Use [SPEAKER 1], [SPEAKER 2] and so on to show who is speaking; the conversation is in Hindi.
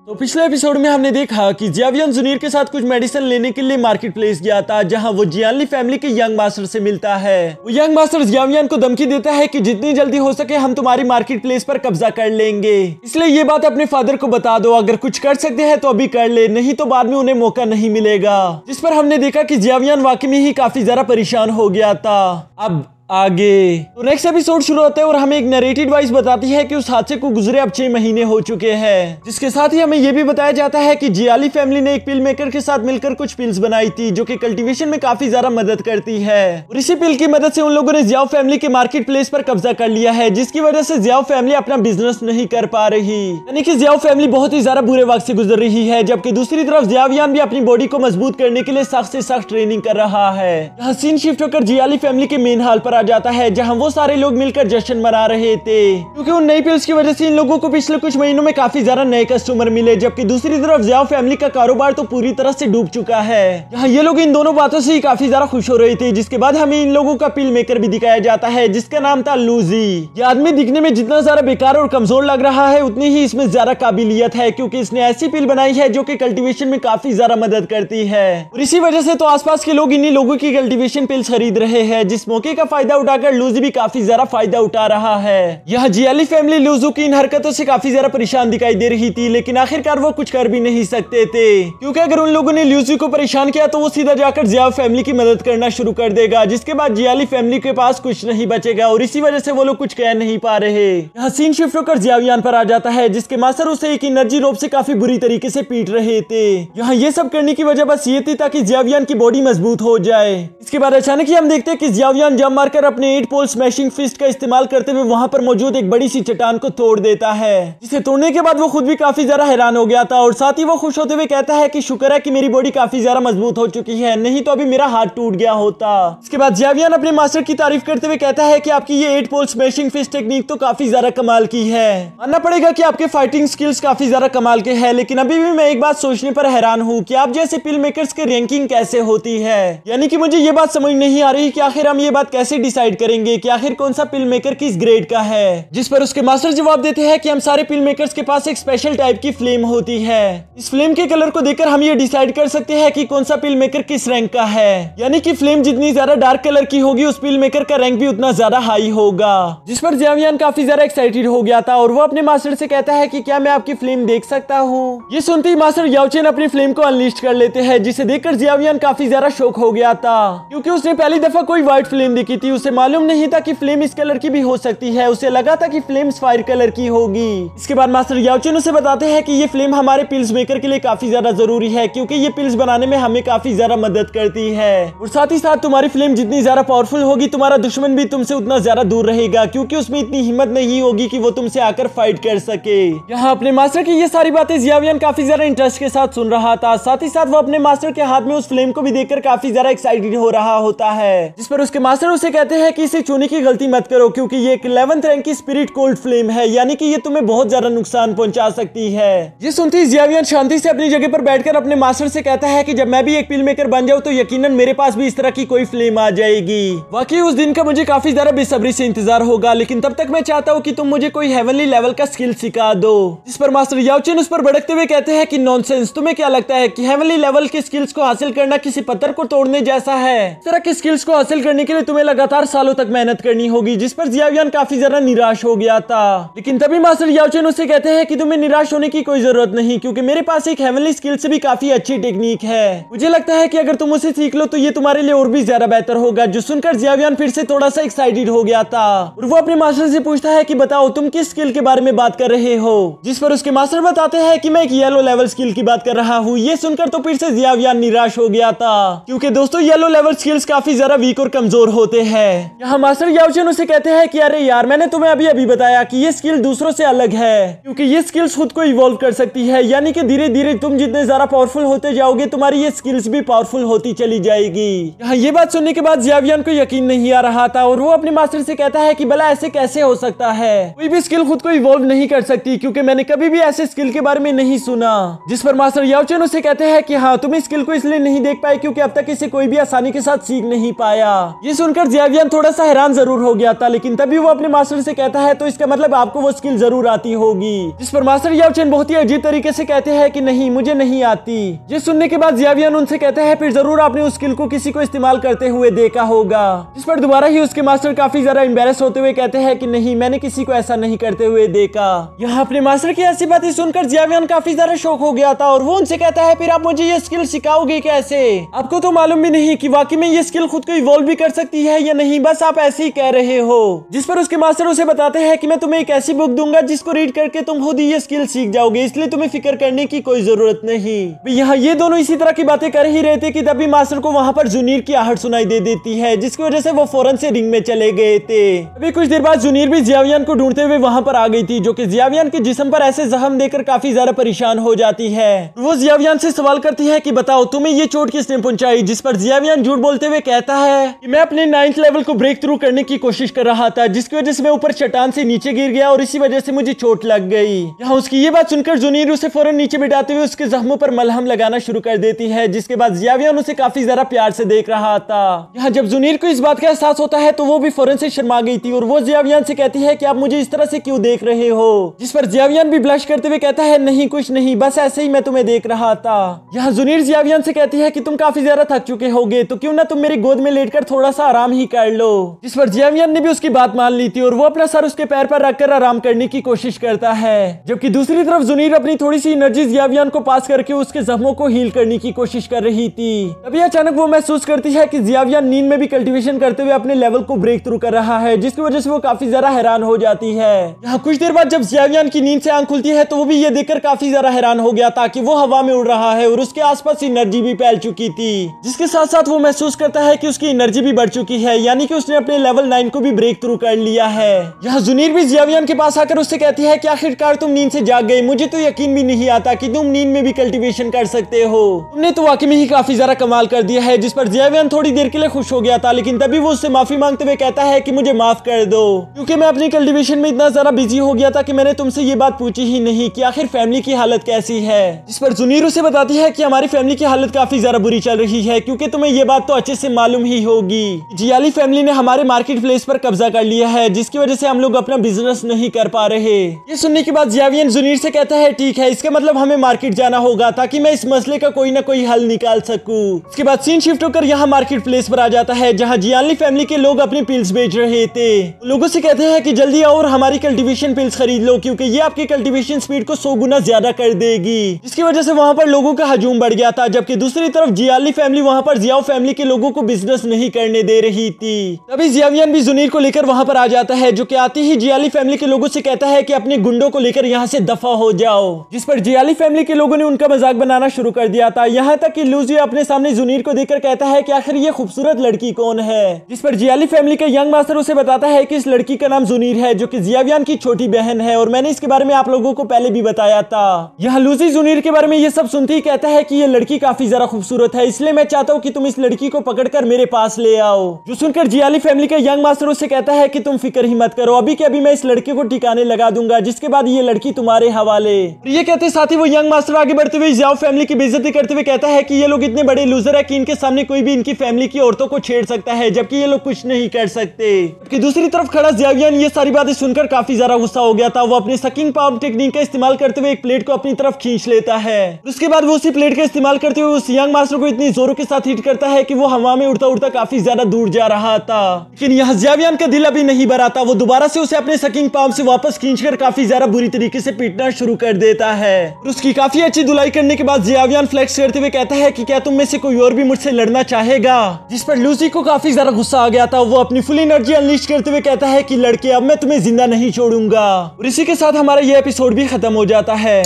[SPEAKER 1] तो पिछले एपिसोड में हमने देखा कि जियावियन जुनीर के साथ कुछ मेडिसिन लेने के लिए मार्केट प्लेस गया था, जहां वो जियानली फैमिली के यंग मास्टर से मिलता है। वो यंग मास्टर जियावियन को धमकी देता है कि जितनी जल्दी हो सके हम तुम्हारी मार्केट प्लेस पर कब्जा कर लेंगे, इसलिए ये बात अपने फादर को बता दो। अगर कुछ कर सकते हैं तो अभी कर ले, नहीं तो बाद में उन्हें मौका नहीं मिलेगा। जिस पर हमने देखा कि जियावियन वाकई में ही काफी ज्यादा परेशान हो गया था। अब आगे तो नेक्स्ट एपिसोड शुरू होता है और हमें एक नरेटिव वॉइस बताती है कि उस हादसे को गुजरे अब 6 महीने हो चुके हैं, जिसके साथ ही हमें यह भी बताया जाता है कि जियाली फैमिली ने एक पिल मेकर के साथ मिलकर कुछ पिल्स बनाई थी जो कि कल्टीवेशन में काफी ज्यादा मदद करती है, और इसी पिल की मदद से उन लोगों ने जियाओ फैमिली के मार्केट प्लेस पर कब्जा कर लिया है, जिसकी वजह से जियाओ फैमिली अपना बिजनेस नहीं कर पा रही। यानी कि जियाओ फैमिली बहुत ही ज्यादा बुरे वक्त से गुजर रही है, जबकि दूसरी तरफ जियावियन भी अपनी बॉडी को मजबूत करने के लिए सख्त से सख्त ट्रेनिंग कर रहा है। यहाँ सीन शिफ्ट होकर जियाली फैमिली के मेन हॉल पर आ जाता है, जहाँ वो सारे लोग मिलकर जश्न मना रहे थे, क्योंकि उन नई पिल्स की वजह से इन लोगों को पिछले कुछ महीनों में काफी ज्यादा नए कस्टमर मिले। जबकि दूसरी तरफ जियाओ फैमिली का कारोबार तो पूरी तरह से डूब चुका है। यहाँ ये लोग इन दोनों बातों से ही काफी ज्यादा खुश हो रहे थे। जिसके बाद हमें इन लोगों का पिल मेकर भी दिखाया जाता है, जिसका नाम था लूजी। ये आदमी दिखने में जितना ज्यादा बेकार और कमजोर लग रहा है, उतनी ही इसमें ज्यादा काबिलियत है, क्योंकि इसने ऐसी पिल बनाई है जो कि कल्टीवेशन में काफी ज्यादा मदद करती है, और इसी वजह से तो आसपास के लोग इन्हीं लोगों की कल्टीवेशन पिल्स खरीद रहे हैं। जिस मौके का फायदा उठाकर लूजी भी काफी ज्यादा फायदा उठा रहा है। यह जियाली फैमिली लूजू की इन हरकतों से काफी ज्यादा परेशान दिखाई दे रही थी, लेकिन आखिरकार वो कुछ कर भी नहीं सकते थे, क्योंकि अगर उन लोगों ने लूजू को परेशान किया तो वो सीधा जाकर जियाओ फैमिली की मदद करना शुरू कर देगा, जिसके बाद जियाली फैमिली के पास कुछ नहीं बचेगा, और इसी वजह से वो लोग कुछ कह नहीं पा रहे। यहाँ सीन शिफ्ट होकर जियावियन पर आ जाता है, जिसके मास्टर उसे एक एनर्जी रोप से काफी बुरी तरीके से पीट रहे थे। यहाँ ये सब करने की वजह बस ये थी ताकि जियावियन की बॉडी मजबूत हो जाए। इसके बाद अचानक ही हम देखते हैं कि जियावियन जंप मारकर अपने 8 पोल स्मैशिंग फिस्ट का इस्तेमाल करते हुए वहां पर मौजूद एक बड़ी सी चट्टान को तोड़ देता है, जिसे तोड़ने के बाद वो खुद भी काफी ज्यादा हैरान हो गया था, और साथ ही वो खुश होते हुए कहता है कि शुक्र है कि मेरी बॉडी काफी ज्यादा मजबूत हो चुकी है, नहीं तो अभी मेरा हाथ टूट गया होता। इसके बाद जियावियन अपने मास्टर की तारीफ करते हुए कहता है कि आपकी ये 8 पोल स्मैशिंग फिस्ट टेक्निक तो काफी ज्यादा कमाल की है। मानना पड़ेगा कि आपके फाइटिंग स्किल्स काफी ज्यादा कमाल के हैं, लेकिन अभी भी मैं एक बात सोचने पर हैरान हूँ कि आप जैसे पिल मेकर्स के रैंकिंग कैसे होती है। यानी कि मुझे ये बात समझ नहीं आ रही कि आखिर हम ये बात कैसे डिसाइड करेंगे कि आखिर कौन सा पिल मेकर किस ग्रेड का है। जिस पर उसके मास्टर जवाब देते हैं कि हम सारे पिल मेकर्स के पास एक स्पेशल टाइप की फ्लेम होती है, इस फ्लेम के कलर को देखकर हम ये डिसाइड कर सकते हैं कि कौन सा पिल मेकर किस रैंक का है। यानी कि फ्लेम जितनी ज्यादा डार्क कलर की होगी उस पिल मेकर का रैंक भी उतना ज्यादा हाई होगा। जिस पर जियावियन काफी ज्यादा एक्साइटेड हो गया था, और वो अपने मास्टर से कहता है कि क्या मैं आपकी फ्लेम देख सकता हूँ। ये सुनते ही मास्टर याओचेन अपनी फ्लेम को अनलिस्ट कर लेते हैं, जिसे देखकर जियावियन काफी ज्यादा शॉक हो गया था, क्योंकि उसने पहली दफा कोई व्हाइट फ्लेम देखी थी। उसे मालूम नहीं था कि फ्लेम इस कलर की भी हो सकती है, उसे लगा था कि फ्लेम फायर कलर की होगी। इसके बाद मास्टर याओचेन उसे बताते हैं कि ये फ्लेम हमारे पिल्स मेकर के लिए काफी ज्यादा जरूरी है, क्योंकि ये पिल्स बनाने में हमें काफी ज्यादा मदद करती है, और साथ ही साथ तुम्हारी फ्लेम जितनी ज्यादा पावरफुल होगी तुम्हारा दुश्मन भी तुमसे उतना ज्यादा दूर रहेगा, क्योंकि उसमें इतनी हिम्मत नहीं होगी कि वो तुमसे आकर फाइट कर सके। यहाँ अपने मास्टर की ये सारी बातें जियावियन काफी ज्यादा इंटरेस्ट के साथ सुन रहा था, साथ ही साथ वो अपने मास्टर के हाथ में उस फ्लेम को भी देखकर काफी ज्यादा एक्साइटेड हो रहा होता है। जिस पर उसके मास्टर उसे कहते हैं कि इसे छूने की गलती मत करो, क्योंकि ये एक 11th रैंक की स्पिरिट कोल्ड फ्लेम है, यानी कि ये तुम्हें बहुत ज्यादा नुकसान पहुंचा सकती है। ये सुनते ही जियावियन शांति से अपनी जगह पर बैठकर अपने मास्टर से कहता है कि जब मैं भी एक पिल मेकर बन जाऊं तो यकीनन मेरे पास भी इस तरह की कोई फ्लेम आ जाएगी। वाकई उस दिन का मुझे काफी ज्यादा बेसब्री से इंतजार होगा, लेकिन तब तक मैं चाहता हूँ कि तुम मुझे कोई हेवनली लेवल का स्किल सिखा दो। जिस पर मास्टर याओचेन उस पर भड़कते हुए कहते हैं कि नॉनसेंस, तुम्हें क्या लगता है कि हेवनली लेवल के स्किल्स को हासिल करना किसी पत्थर को तोड़ने जैसा है? इस तरह के स्किल्स को हासिल करने के लिए तुम्हें लगातार सालों तक मेहनत करनी होगी। जिस पर जियावियन काफी ज्यादा निराश हो गया था, लेकिन तभी मास्टर याओचेन उससे कहते हैं कि तुम्हें निराश होने की कोई जरूरत नहीं, क्योंकि मेरे पास एक हेवनली स्किल से भी काफी अच्छी टेक्निक है। मुझे लगता है कि अगर तुम उसे सीख लो तो ये तुम्हारे लिए और भी ज्यादा बेहतर होगा। जो सुनकर जियावियन फिर से थोड़ा सा एक्साइटेड हो गया था, और वो अपने मास्टर से पूछता है कि बताओ तुम किस स्किल के बारे में बात कर रहे हो। जिस पर उसके मास्टर बताते हैं कि मैं एक येलो लेवल स्किल की बात कर रहा हूँ। ये सुनकर तो फिर से जियावियन निराश हो गया था, क्योंकि दोस्तों येलो लेवल स्किल्स काफी ज्यादा वीक और कमजोर होते हैं। यहाँ मास्टर याओचेन उसे कहते हैं कि अरे यार, मैंने तुम्हें अभी बताया कि ये स्किल दूसरों से अलग है, क्योंकि ये स्किल्स खुद को इवॉल्व कर सकती है। यानी कि धीरे धीरे तुम जितने ज्यादा पावरफुल होते जाओगे तुम्हारी ये स्किल्स भी पावरफुल होती चली जाएगी। यहाँ ये बात सुनने के बाद जियावियन को यकीन नहीं आ रहा था, और वो अपने मास्टर से कहता है कि भला ऐसे कैसे हो सकता है? कोई भी स्किल खुद को इवॉल्व नहीं कर सकती, क्योंकि मैंने कभी भी ऐसे स्किल के बारे में नहीं सुना। जिस पर मास्टर याओचेन उसे कहते हैं कि हाँ, तुम इस स्किल को इसलिए नहीं देख पाए क्योंकि अब तक इसे कोई भी आसानी के साथ सीख नहीं पाया। ये सुनकर जियावियन थोड़ा सा हैरान जरूर हो गया था, लेकिन तभी वो अपने मास्टर से कहता है तो इसका मतलब आपको वो स्किल जरूर आती होगी। जिस पर मास्टर याओ चेन बहुत ही अजीब तरीके से कहते हैं कि नहीं, मुझे नहीं आती। ये सुनने के बाद जियावियन उनसे कहता है फिर जरूर आपने उस स्किल को किसी को इस्तेमाल करते हुए देखा होगा। जिस पर दोबारा ही उसके मास्टर काफी ज्यादा एम्बेरस होते हुए कहते हैं कि नहीं, मैंने किसी को ऐसा नहीं करते हुए देखा। यहाँ अपने मास्टर की ऐसी बातें सुनकर जियावियन काफी ज्यादा शॉक हो गया था और वो उनसे कहता है फिर आप मुझे ये स्किल सिखाओगे कैसे? आपको तो मालूम भी नहीं कि वाकई में ये स्किल खुद को इवॉल्व भी कर सकती है या नहीं, बस आप ऐसे ही कह रहे हो। जिस पर उसके मास्टर उसे बताते हैं कि मैं तुम्हें एक ऐसी बुक दूंगा जिसको रीड करके तुम खुद ही ये स्किल सीख जाओगे, इसलिए तुम्हें फिक्र करने की कोई जरूरत नहीं। यहाँ ये दोनों इसी तरह की बातें कर ही रहे थे कि तभी मास्टर को वहाँ पर जुनीर की आहट सुनाई दे देती है, जिसकी वजह से वो फौरन से रिंग में चले गए थे। अभी कुछ देर बाद जुनीर भी जियावियन को ढूंढते हुए वहाँ पर आ गई थी, जो कि जियावियन के जिस्म पर ऐसे जख्म देकर काफी ज्यादा परेशान हो जाती है। वो जियावियन से सवाल करती है कि बताओ तुम्हें ये चोट किसने पहुंचाई? जिस पर जियावियन झूठ बोलते हुए कहता है कि मैं अपने 9th लेवल को ब्रेक थ्रू करने की कोशिश कर रहा था, जिसकी वजह से मैं ऊपर चट्टान से नीचे गिर गया और इसी वजह से मुझे चोट लग गई। यहाँ उसकी ये बात सुनकर जुनीर उसे फौरन नीचे बिठाते हुए उसके जख्मों पर मलहम लगाना शुरू कर देती है, जिसके बाद जियावियन उसे काफी ज्यादा प्यार से देख रहा था। यहाँ जब जुनीर को इस बात का एहसास होता है तो वो भी फौरन से शर्मा गई थी और वो जियावियन से कहती है कि आप मुझे इस तरह से क्यों देख रहे हो? जिस पर जियावियन भी ब्लश करते हुए कहता है नहीं कुछ नहीं, बस ऐसे ही मैं तुम्हें देख रहा था। यहाँ जुनीर जियावियन से कहती है कि तुम काफी ज्यादा थक चुके होगे तो क्यों ना तुम मेरी गोद में लेटकर थोड़ा सा आराम ही कर लो। जिस पर जियावियन ने भी उसकी बात मान ली थी और वो अपना सर उसके पैर पर रखकर आराम करने की कोशिश करता है, जबकि दूसरी तरफ जुनीर अपनी थोड़ी सी एनर्जी जियावियन को पास करके उसके जख्मों को हील करने की कोशिश कर रही थी। तभी अचानक वो महसूस करती है कि जियावियन नींद में भी कल्टीवेशन करते हुए अपने लेवल को ब्रेक थ्रू कर रहा है, जिसकी वजह से वो काफी ज्यादा हैरान हो जाती है। यहाँ कुछ देर बाद जब जियावियन की नींद से आंख खुलती है तो वो भी ये देखकर काफी ज्यादा हैरान हो गया था कि वो हवा में उड़ रहा है और उसके आसपास एनर्जी भी फैल चुकी थी, जिसके साथ साथ वो महसूस करता है कि उसकी एनर्जी भी बढ़ चुकी है, यानी कि उसने अपने लेवल 9 को भी ब्रेक थ्रू कर लिया है। यहाँ जुनीर भी जियावियन के पास आकर उससे कहती है कि आखिरकार तुम नींद से जाग गए, मुझे तो यकीन भी नहीं आता कि तुम नींद में भी कल्टीवेशन कर सकते हो, तुमने तो वाकई में ही काफी ज्यादा कमाल कर दिया है। जिस पर जियावियन थोड़ी देर के लिए खुश हो गया था, लेकिन तभी वो उससे माफी मांगते हुए कहता है कि मुझे माफ कर दो, क्योंकि मैं अपनी कल्टीवेशन में इतना ज्यादा बिजी हो गया था कि मैंने तुमसे ये बात पूछी ही नहीं कि आखिर फैमिली की हालत कैसी है। जिस पर जुनीर उसे बताती है कि हमारी फैमिली की हालत काफी ज्यादा बुरी चल रही है, क्योंकि तुम्हें ये बात तो अच्छे से मालूम ही होगी, जियाली फैमिली ने हमारे मार्केट प्लेस पर कब्जा कर लिया है, जिसकी वजह से हम लोग अपना बिजनेस नहीं कर पा रहे। ये सुनने के बाद जियावियन जुनीर से कहता है ठीक है, इसका मतलब हमें मार्केट जाना होगा ताकि मैं इस मसले का कोई ना कोई हल निकाल सकूं। इसके बाद सीन शिफ्ट होकर यहाँ मार्केट प्लेस पर आ जाता है, जहाँ जियाली फैमिली के लोग अपनी पिल्स बेच रहे थे। लोगों से कहते हैं कि जल्दी आओ और हमारी कल्टीवेशन पिल्स खरीद लो, क्योंकि ये आपकी कल्टीवेशन स्पीड को 100 गुना ज्यादा कर देगी। इसकी वजह से वहाँ पर लोगों का हजूम बढ़ गया था, जबकि दूसरी तरफ जियाली फैमिली वहाँ पर जियाओ फैमिली के लोगों को बिजनेस नहीं करने दे रही थी। तभी जियावियन भी जुनीर को लेकर वहाँ पर आ जाता है, जो कि आते ही जियाली फैमिली के लोगों से कहता है कि अपने गुंडों को लेकर यहाँ से दफा हो जाओ। जिस पर जियाली फैमिली के लोगों ने उनका मजाक बनाना शुरू कर दिया था, यहाँ तक कि लूजी अपने सामने जुनीर को देखकर कहता है कि आखिर ये खूबसूरत लड़की कौन है। जिस पर जियाली फैमिली का यंग मास्टर उसे बताता है कि इस लड़की का नाम जुनीर है, जो कि जियावियन की छोटी बहन है और मैंने इसके बारे में आप लोगों को पहले भी बताया था। यहाँ लूजी जुनीर के बारे में ये सब सुनते ही कहता है कि ये लड़की काफी ज्यादा खूबसूरत है, इसलिए मैं चाहता हूँ कि तुम इस लड़की को पकड़कर मेरे पास ले आओ। जो सुनकर जियाली फैमिली का यंग मास्टर उससे कहता है कि तुम फिक्र ही मत करो, अभी के अभी मैं इस लड़के को ठिकाने लगा दूंगा, जिसके बाद ये लड़की तुम्हारे हवाले। ये कहते साथ ही वो यंग मास्टर आगे बढ़ते हुए जियाओ फैमिली की बेइज्जती करते हुए कहता है कि ये लोग इतने बड़े लूजर है कि इनके सामने कोई भी इनकी फैमिली की औरतों को छेड़ सकता है, जबकि ये लोग कुछ नहीं कर सकते। जबकि दूसरी तरफ खड़ा जियावियन ये सारी बातें सुनकर काफी ज्यादा गुस्सा हो गया था। वो अपनी सकिंग पाम टेक्निक का इस्तेमाल करते हुए एक प्लेट को अपनी तरफ खींच लेता है। उसके बाद वो उसी प्लेट का इस्तेमाल करते हुए उस यंग मास्टर को इतनी जोरों के साथ हिट करता है कि वो हवा में उड़ता उड़ता काफी ज्यादा दूर जा रहा था। लेकिन यहाँ जियावियन का दिल अभी नहीं भरा था, वो दोबारा से उसे अपने सकिंग पाम से वापस खींचकर काफी ज्यादा बुरी तरीके से पीटना शुरू कर देता है। और उसकी काफी अच्छी धुलाई करने के बाद जियावियन फ्लेक्स करते हुए कहता है कि क्या तुम में से कोई और भी मुझसे लड़ना चाहेगा। जिस पर लूसी को काफी ज्यादा गुस्सा आ गया था। वो अपनी फुल एनर्जी अनलीश करते हुए कहता है कि लड़के अब मैं तुम्हें जिंदा नहीं छोड़ूंगा। और इसी के साथ हमारा ये एपिसोड भी खत्म हो जाता है।